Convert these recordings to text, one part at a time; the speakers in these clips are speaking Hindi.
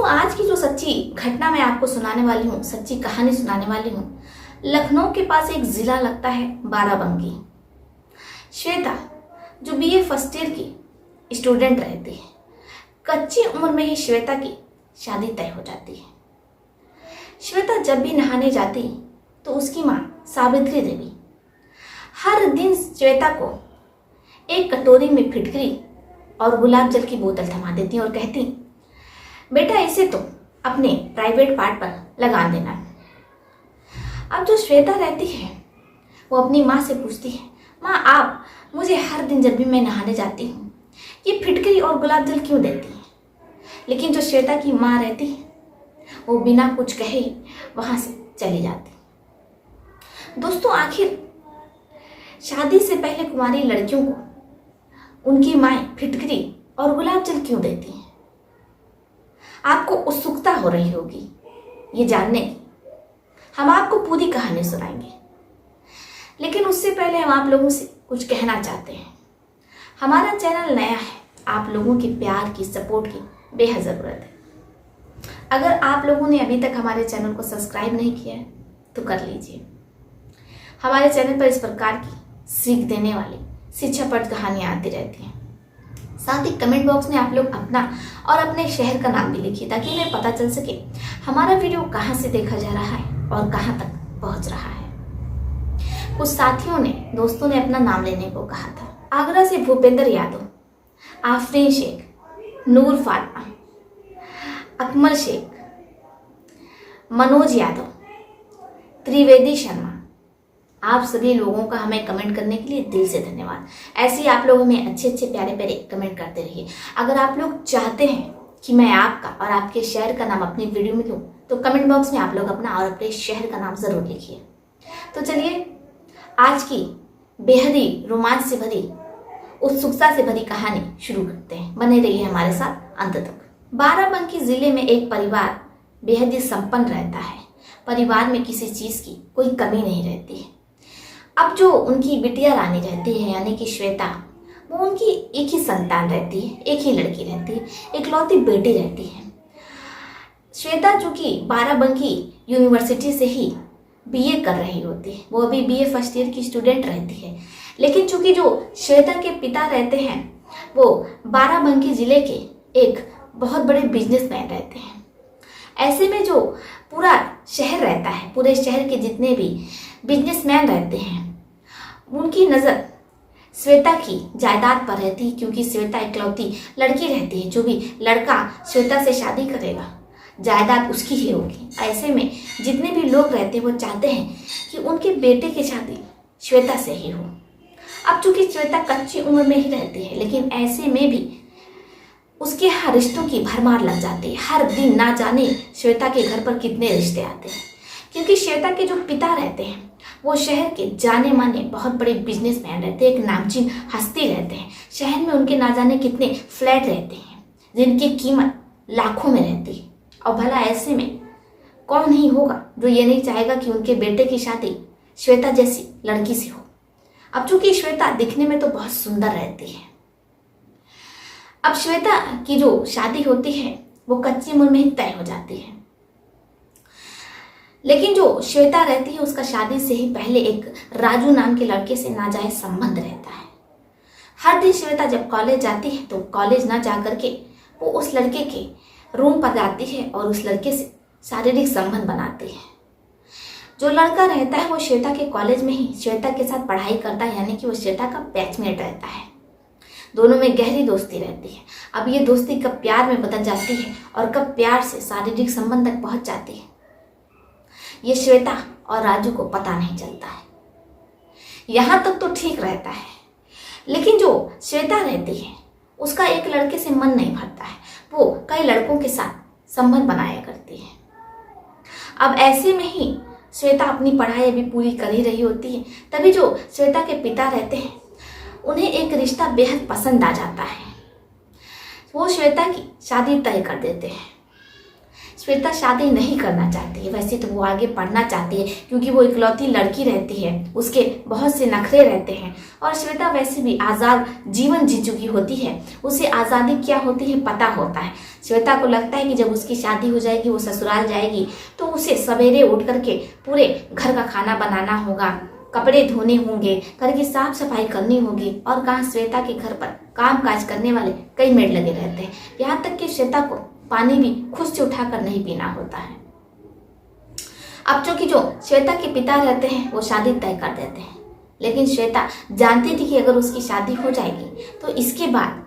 आज की जो सच्ची घटना मैं आपको सुनाने वाली हूँ, सच्ची कहानी सुनाने वाली हूँ, लखनऊ के पास एक जिला लगता है बाराबंकी। श्वेता जो बीए फर्स्ट ईयर की स्टूडेंट रहती है, कच्ची उम्र में ही श्वेता की शादी तय हो जाती है। श्वेता जब भी नहाने जाती तो उसकी माँ सावित्री देवी हर दिन श्वेता को एक कटोरी में फिटकरी और गुलाब जल की बोतल थमा देती और कहती, बेटा इसे तो अपने प्राइवेट पार्ट पर लगा देना। अब जो श्वेता रहती है वो अपनी माँ से पूछती है, माँ आप मुझे हर दिन जब भी मैं नहाने जाती हूँ ये फिटकरी और गुलाब जल क्यों देती है? लेकिन जो श्वेता की माँ रहती है वो बिना कुछ कहे वहाँ से चली जाती। दोस्तों, आखिर शादी से पहले कुंवारी लड़कियों को उनकी माएँ फिटकरी और गुलाब जल क्यों देती हैं? आपको उत्सुकता हो रही होगी ये जानने की। हम आपको पूरी कहानी सुनाएंगे, लेकिन उससे पहले हम आप लोगों से कुछ कहना चाहते हैं। हमारा चैनल नया है, आप लोगों के प्यार की, सपोर्ट की बेहद ज़रूरत है। अगर आप लोगों ने अभी तक हमारे चैनल को सब्सक्राइब नहीं किया है तो कर लीजिए। हमारे चैनल पर इस प्रकार की सीख देने वाली शिक्षाप्रद कहानियाँ आती रहती हैं। साथ ही कमेंट बॉक्स में आप लोग अपना और अपने शहर का नाम भी लिखिए ताकि हमें पता चल सके हमारा वीडियो कहाँ से देखा जा रहा है और कहाँ तक पहुँच रहा है। कुछ साथियों ने, दोस्तों ने अपना नाम लेने को कहा था। आगरा से भूपेंद्र यादव, आफरीन शेख, नूर फातिमा, अकमल शेख, मनोज यादव, त्रिवेदी शर्मा, आप सभी लोगों का हमें कमेंट करने के लिए दिल से धन्यवाद। ऐसे ही आप लोग हमें अच्छे अच्छे प्यारे प्यारे कमेंट करते रहिए। अगर आप लोग चाहते हैं कि मैं आपका और आपके शहर का नाम अपनी वीडियो में लूँ तो कमेंट बॉक्स में आप लोग अपना और अपने शहर का नाम ज़रूर लिखिए। तो चलिए आज की बेहद ही रोमांच से भरी, उत्सुकता से भरी कहानी शुरू करते हैं। बने रहिए हमारे साथ अंत तक। बाराबंकी जिले में एक परिवार बेहद ही संपन्न रहता है। परिवार में किसी चीज़ की कोई कमी नहीं रहती है। अब जो उनकी बिटिया रानी रहती है यानी कि श्वेता, वो उनकी एक ही संतान रहती है, एक ही लड़की रहती है, इकलौती बेटी रहती है। श्वेता जो कि बाराबंकी यूनिवर्सिटी से ही बीए कर रही होती है, वो अभी बीए फर्स्ट ईयर की स्टूडेंट रहती है। लेकिन चूंकि जो श्वेता के पिता रहते हैं वो बाराबंकी जिले के एक बहुत बड़े बिजनेसमैन रहते हैं। ऐसे में जो पूरा शहर रहता है, पूरे शहर के जितने भी बिजनेसमैन रहते हैं उनकी नज़र श्वेता की जायदाद पर रहती है, क्योंकि श्वेता इकलौती लड़की रहती है। जो भी लड़का श्वेता से शादी करेगा जायदाद उसकी ही होगी। ऐसे में जितने भी लोग रहते हैं वो चाहते हैं कि उनके बेटे की शादी श्वेता से ही हो। अब चूंकि श्वेता कच्ची उम्र में ही रहती है, लेकिन ऐसे में भी उसके हर रिश्तों की भरमार लग जाती है। हर दिन ना जाने श्वेता के घर पर कितने रिश्ते आते हैं, क्योंकि श्वेता के जो पिता रहते हैं वो शहर के जाने माने बहुत बड़े बिजनेसमैन रहते हैं, एक नामचीन हस्ती रहते हैं। शहर में उनके ना जाने कितने फ्लैट रहते हैं जिनकी कीमत लाखों में रहती है। और भला ऐसे में कौन नहीं होगा जो ये नहीं चाहेगा कि उनके बेटे की शादी श्वेता जैसी लड़की से हो। अब चूंकि श्वेता दिखने में तो बहुत सुंदर रहती है, अब श्वेता की जो शादी होती है वो कच्ची उम्र में ही तय हो जाती है। लेकिन जो श्वेता रहती है उसका शादी से ही पहले एक राजू नाम के लड़के से नाजायज संबंध रहता है। हर दिन श्वेता जब कॉलेज जाती है तो कॉलेज ना जा करके वो उस लड़के के रूम पर जाती है और उस लड़के से शारीरिक संबंध बनाती है। जो लड़का रहता है वो श्वेता के कॉलेज में ही श्वेता के साथ पढ़ाई करता है, यानी कि वो श्वेता का बैचमेट रहता है। दोनों में गहरी दोस्ती रहती है। अब ये दोस्ती कब प्यार में बदल जाती है और कब प्यार से शारीरिक संबंध तक पहुंच जाती है ये श्वेता और राजू को पता नहीं चलता है। यहाँ तक तो ठीक रहता है, लेकिन जो श्वेता रहती है उसका एक लड़के से मन नहीं भरता है। वो कई लड़कों के साथ संबंध बनाया करती है। अब ऐसे में ही श्वेता अपनी पढ़ाई अभी पूरी कर ही रही होती है, तभी जो श्वेता के पिता रहते हैं उन्हें एक रिश्ता बेहद पसंद आ जाता है। वो श्वेता की शादी तय कर देते हैं। श्वेता शादी नहीं करना चाहती है। वैसे तो वो आगे पढ़ना चाहती है क्योंकि वो इकलौती लड़की रहती है, उसके बहुत से नखरे रहते हैं और श्वेता वैसे भी आज़ाद जीवन जी चुकी होती है, उसे आज़ादी क्या होती है पता होता है। श्वेता को लगता है कि जब उसकी शादी हो जाएगी, वो ससुराल जाएगी तो उसे सवेरे उठ करके पूरे घर का खाना बनाना होगा, कपड़े धोने होंगे, घर की साफ सफाई करनी होगी और कहाँ श्वेता के घर पर काम काज करने वाले कई मेड लगे रहते हैं। यहाँ तक कि श्वेता को पानी भी खुद से उठाकर नहीं पीना होता है। अब चूंकि जो श्वेता के पिता रहते हैं वो शादी तय कर देते हैं, लेकिन श्वेता जानती थी कि अगर उसकी शादी हो जाएगी तो इसके बाद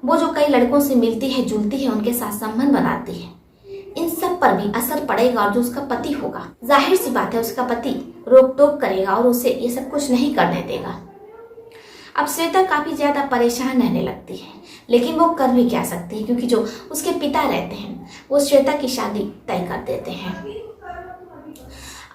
वो जो कई लड़कों से मिलती है जुलती है, उनके साथ संबंध बनाती है, इन सब पर भी असर पड़ेगा और जो उसका पति होगा, जाहिर सी बात है उसका पति रोक टोक करेगा और उसे ये सब कुछ नहीं करने देगा। अब श्वेता काफी ज्यादा परेशान रहने लगती है, लेकिन वो कर भी क्या सकती है क्योंकि जो उसके पिता रहते हैं वो श्वेता की शादी तय कर देते हैं।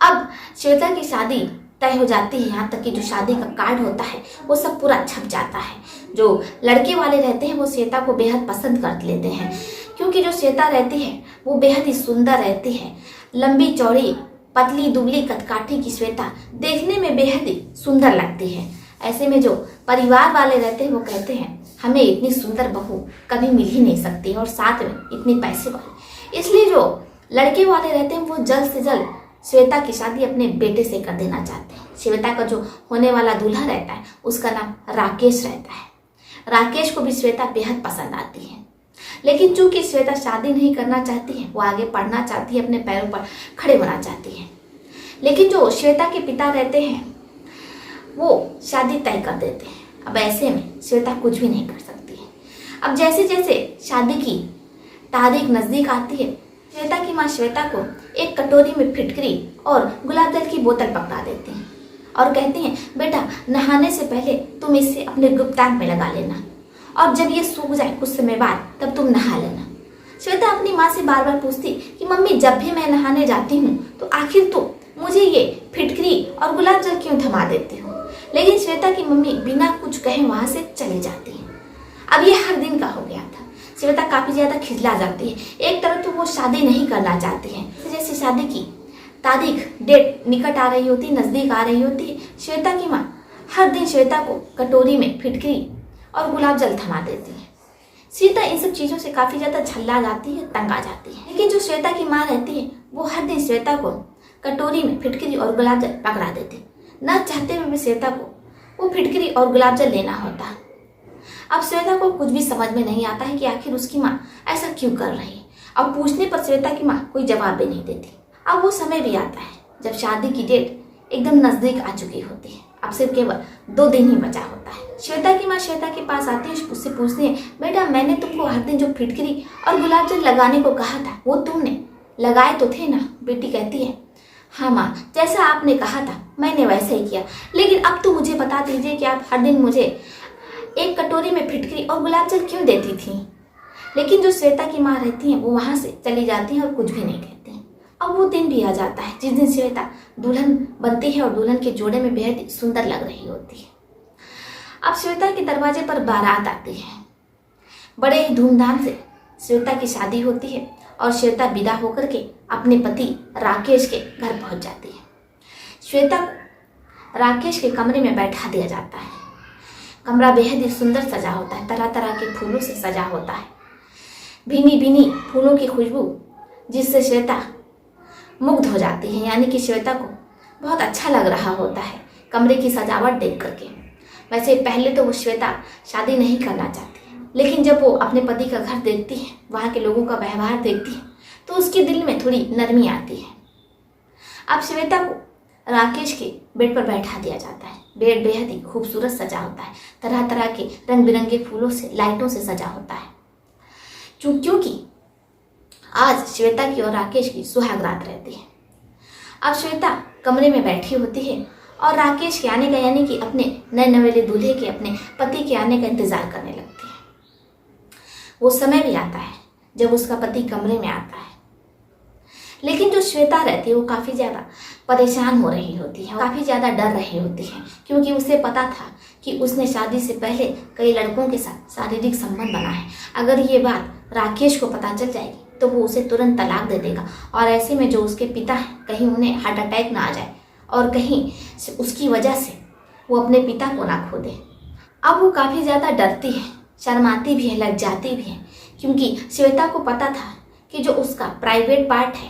अब श्वेता की शादी तय हो जाती है, यहाँ तक कि जो शादी का कार्ड होता है वो सब पूरा छप जाता है। जो लड़के वाले रहते हैं वो श्वेता को बेहद पसंद कर लेते हैं क्योंकि जो श्वेता रहती है वो बेहद ही सुंदर रहती है, लंबी चौड़ी पतली दुबली कदकाठी की श्वेता देखने में बेहद ही सुंदर लगती है। ऐसे में जो परिवार वाले रहते हैं वो कहते हैं हमें इतनी सुंदर बहू कभी मिल ही नहीं सकती और साथ में इतनी पैसे वाले, इसलिए जो लड़के वाले रहते हैं वो जल्द से जल्द श्वेता की शादी अपने बेटे से कर देना चाहते हैं। श्वेता का जो होने वाला दूल्हा रहता है उसका नाम राकेश रहता है। राकेश को भी श्वेता बेहद पसंद आती है, लेकिन चूंकि श्वेता शादी नहीं करना चाहती है, वो आगे पढ़ना चाहती है, अपने पैरों पर खड़े होना चाहती है। लेकिन जो श्वेता के पिता रहते हैं वो शादी तय कर देते हैं। अब ऐसे में श्वेता कुछ भी नहीं कर सकती है। अब जैसे जैसे शादी की तारीख नजदीक आती है, श्वेता की माँ श्वेता को एक कटोरी में फिटकरी और गुलाब जल की बोतल पकड़ा देती हैं और कहती हैं बेटा नहाने से पहले तुम इसे अपने गुप्तांग में लगा लेना और जब ये सूख जाए कुछ समय बाद तब तुम नहा लेना। श्वेता अपनी माँ से बार बार पूछती कि मम्मी जब भी मैं नहाने जाती हूँ तो आखिर तो मुझे ये फिटकरी और गुलाब जल क्यों थमा देती हो, लेकिन श्वेता की मम्मी बिना कुछ कहे वहां से चली जाती है। अब ये हर दिन का हो गया था। श्वेता काफी ज्यादा खिजला जाती है। एक तरफ तो वो शादी नहीं करना चाहती है, जैसे शादी की तारीख डेट निकट आ रही होती, नजदीक आ रही होती है, श्वेता की माँ हर दिन श्वेता को कटोरी में फिटकरी और गुलाब जल थमा देती है। श्वेता इन सब चीजों से काफी ज्यादा झल्ला जाती है, तंग आ जाती है। लेकिन जो श्वेता की माँ रहती है वो हर दिन श्वेता को कटोरी में फिटकरी और गुलाब जल पकड़ा देती है। न चाहते हुए भी श्वेता को वो फिटकरी और गुलाब जल लेना होता है। अब श्वेता को कुछ भी समझ में नहीं आता है कि आखिर उसकी माँ ऐसा क्यों कर रही है। अब पूछने पर श्वेता की माँ कोई जवाब भी नहीं देती। अब वो समय भी आता है जब शादी की डेट एकदम नजदीक आ चुकी होती है। अब सिर्फ केवल 2 दिन ही बचा होता है। श्वेता की माँ श्वेता के पास आती है, उससे पूछती है बेटा मैंने तुमको हर दिन जो फिटकरी और गुलाब जल लगाने को कहा था वो तुमने लगाए तो थे ना। बेटी कहती है हाँ माँ, जैसा आपने कहा था मैंने वैसा ही किया, लेकिन अब तो मुझे बता दीजिए कि आप हर दिन मुझे एक कटोरी में फिटकरी और गुलाब जल क्यों देती थी। लेकिन जो श्वेता की माँ रहती हैं वो वहाँ से चली जाती हैं और कुछ भी नहीं कहती हैं। अब वो दिन भी आ जाता है जिस दिन श्वेता दुल्हन बनती है और दुल्हन के जोड़े में बेहद सुंदर लग रही होती है। अब श्वेता के दरवाजे पर बारात आती है। बड़े ही धूमधाम से श्वेता की शादी होती है और श्वेता विदा होकर के अपने पति राकेश के घर पहुंच जाती है। श्वेता को राकेश के कमरे में बैठा दिया जाता है। कमरा बेहद ही सुंदर सजा होता है, तरह तरह के फूलों से सजा होता है। भीनी भीनी फूलों की खुशबू जिससे श्वेता मुग्ध हो जाती है, यानी कि श्वेता को बहुत अच्छा लग रहा होता है कमरे की सजावट देख करके। वैसे पहले तो वो श्वेता शादी नहीं करना चाहती, लेकिन जब वो अपने पति का घर देखती है, वहाँ के लोगों का व्यवहार देखती है, तो उसके दिल में थोड़ी नरमी आती है। अब श्वेता को राकेश के बेड पर बैठा दिया जाता है। बेड बेहद ही खूबसूरत सजा होता है, तरह तरह के रंग बिरंगे फूलों से लाइटों से सजा होता है। क्योंकि आज श्वेता की और राकेश की सुहाग रात रहती है। अब श्वेता कमरे में बैठी होती है और राकेश के आने का, यानी कि अपने नए नवेले दूल्हे के, अपने पति के आने का इंतजार करने लगती है। वो समय भी आता है जब उसका पति कमरे में आता है, लेकिन जो श्वेता रहती है वो काफ़ी ज़्यादा परेशान हो रही होती है, काफ़ी ज़्यादा डर रही होती है, क्योंकि उसे पता था कि उसने शादी से पहले कई लड़कों के साथ शारीरिक संबंध बना है। अगर ये बात राकेश को पता चल जाएगी तो वो उसे तुरंत तलाक दे देगा। और ऐसे में जो उसके पिता हैं कहीं उन्हें हार्ट अटैक ना आ जाए और कहीं उसकी वजह से वो अपने पिता को ना खो दे। अब वो काफ़ी ज़्यादा डरती है, शर्माती भी है, लज्जाती भी है, क्योंकि श्वेता को पता था कि जो उसका प्राइवेट पार्ट है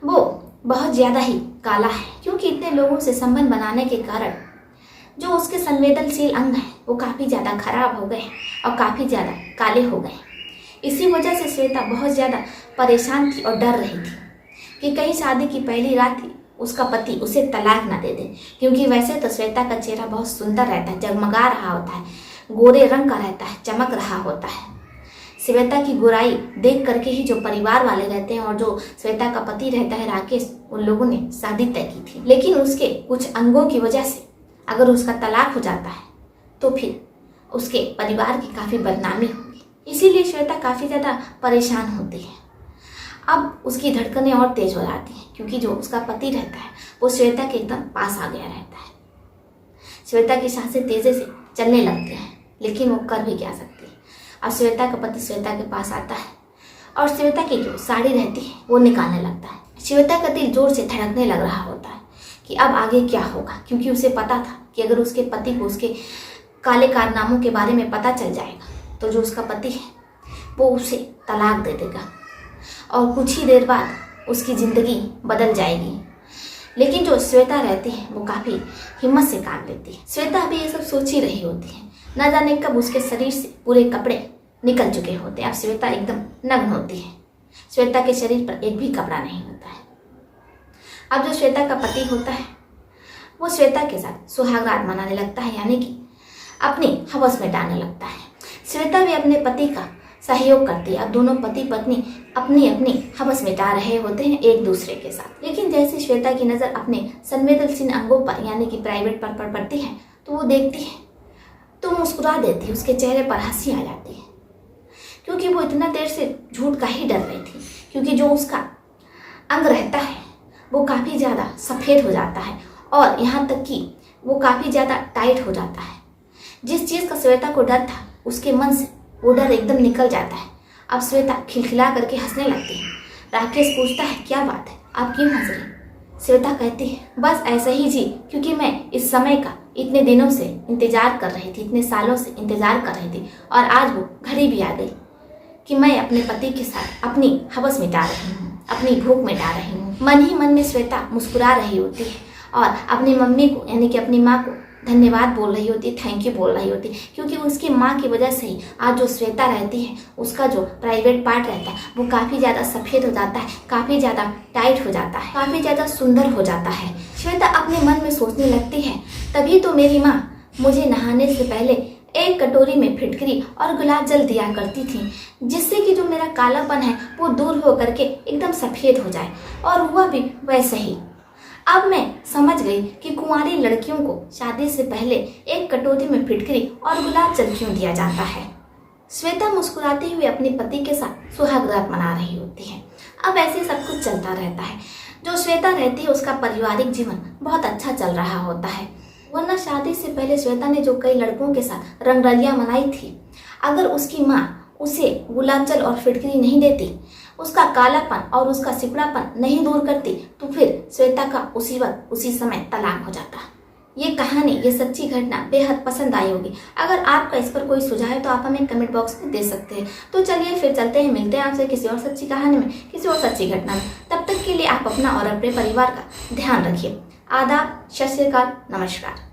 वो बहुत ज़्यादा ही काला है, क्योंकि इतने लोगों से संबंध बनाने के कारण जो उसके संवेदनशील अंग हैं वो काफ़ी ज़्यादा खराब हो गए और काफ़ी ज़्यादा काले हो गए। इसी वजह से श्वेता बहुत ज़्यादा परेशान थी और डर रही थी कि कहीं शादी की पहली रात ही उसका पति उसे तलाक ना दे दे, क्योंकि वैसे तो श्वेता का चेहरा बहुत सुंदर रहता है, जगमगा रहा होता है, गोरे रंग का रहता है, चमक रहा होता है। श्वेता की गोराई देख करके ही जो परिवार वाले रहते हैं और जो श्वेता का पति रहता है राकेश, उन लोगों ने शादी तय की थी। लेकिन उसके कुछ अंगों की वजह से अगर उसका तलाक हो जाता है तो फिर उसके परिवार की काफ़ी बदनामी होगी, इसीलिए श्वेता काफ़ी ज़्यादा परेशान होती है। अब उसकी धड़कनें और तेज हो जाती हैं, क्योंकि जो उसका पति रहता है वो श्वेता के एकदम पास आ गया रहता है। श्वेता की सांसें तेजी से चलने लगती हैं, लेकिन वो कर भी क्या सकती है। अब श्वेता का पति श्वेता के पास आता है और श्वेता की जो साड़ी रहती है वो निकालने लगता है। श्वेता का दिल जोर से धड़कने लग रहा होता है कि अब आगे क्या होगा, क्योंकि उसे पता था कि अगर उसके पति को उसके काले कारनामों के बारे में पता चल जाएगा तो जो उसका पति है वो उसे तलाक दे देगा और कुछ ही देर बाद उसकी ज़िंदगी बदल जाएगी। लेकिन जो श्वेता रहती है वो काफ़ी हिम्मत से काम लेती है। श्वेता अभी ये सब सोच ही रही होती है, न जाने कब उसके शरीर से पूरे कपड़े निकल चुके होते हैं। अब श्वेता एकदम नग्न होती है, श्वेता के शरीर पर एक भी कपड़ा नहीं होता है। अब जो श्वेता का पति होता है वो श्वेता के साथ सुहागरात मनाने लगता है, यानी कि अपनी हवस में डालने लगता है। श्वेता भी अपने पति का सहयोग करती है। अब दोनों पति पत्नी अपनी अपनी हवस मिटा रहे होते हैं एक दूसरे के साथ। लेकिन जैसे श्वेता की नज़र अपने संवेदनशील अंगों पर यानी कि प्राइवेट पार्ट पर पड़ती है तो वो देखती है तो मुस्कुरा देती है, उसके चेहरे पर हंसी आ जाती है, क्योंकि वो इतना देर से झूठ का ही डर रही थी। क्योंकि जो उसका अंग रहता है वो काफ़ी ज़्यादा सफ़ेद हो जाता है और यहाँ तक कि वो काफ़ी ज़्यादा टाइट हो जाता है। जिस चीज़ का श्वेता को डर था उसके मन से वो डर एकदम निकल जाता है। अब श्वेता खिलखिला करके हंसने लगती है। राकेश पूछता है क्या बात है, आप क्यों हंस रही? श्वेता कहती है बस ऐसा ही जी, क्योंकि मैं इस समय का इतने दिनों से इंतजार कर रही थी, इतने सालों से इंतजार कर रही थी और आज वो घड़ी भी आ गई कि मैं अपने पति के साथ अपनी हवस मिटा रही हूँ, अपनी भूख मिटा रही हूँ। मन ही मन में श्वेता मुस्कुरा रही होती है और अपनी मम्मी को यानी कि अपनी माँ को धन्यवाद बोल रही होती, थैंक यू बोल रही होती, क्योंकि उसकी माँ की वजह से ही आज जो श्वेता रहती है उसका जो प्राइवेट पार्ट रहता है वो काफ़ी ज़्यादा सफ़ेद हो जाता है, काफ़ी ज़्यादा टाइट हो जाता है, काफ़ी ज़्यादा सुंदर हो जाता है। श्वेता अपने मन में सोचने लगती है तभी तो मेरी माँ मुझे नहाने से पहले एक कटोरी में फिटकरी और गुलाब जल दिया करती थी, जिससे कि जो मेरा कालापन है वो दूर हो करके एकदम सफ़ेद हो जाए। और हुआ भी वैसे ही। अब मैं समझ गई कि कुंवारी लड़कियों को शादी से पहले एक कटोरी में फिटकरी और गुलाब जल क्यों दिया जाता है। श्वेता मुस्कुराते हुए अपने पति के साथ सुहागरात मना रही होती है। अब ऐसे सब कुछ चलता रहता है। जो श्वेता रहती है उसका पारिवारिक जीवन बहुत अच्छा चल रहा होता है, वरना शादी से पहले श्वेता ने जो कई लड़कों के साथ रंगरलियां मनाई थी, अगर उसकी माँ उसे गुलाब जल और फिटकरी नहीं देती, उसका कालापन और उसका सिकुड़ापन नहीं दूर करती, तो फिर श्वेता का उसी वक्त उसी समय तलाक हो जाता। ये कहानी, ये सच्ची घटना बेहद पसंद आई होगी। अगर आपका इस पर कोई सुझाव है तो आप हमें कमेंट बॉक्स में दे सकते हैं। तो चलिए फिर चलते हैं, मिलते हैं आपसे किसी और सच्ची कहानी में, किसी और सच्ची घटना में। तब तक के लिए आप अपना और अपने परिवार का ध्यान रखिए। आदाब, सत श्री अकाल, नमस्कार।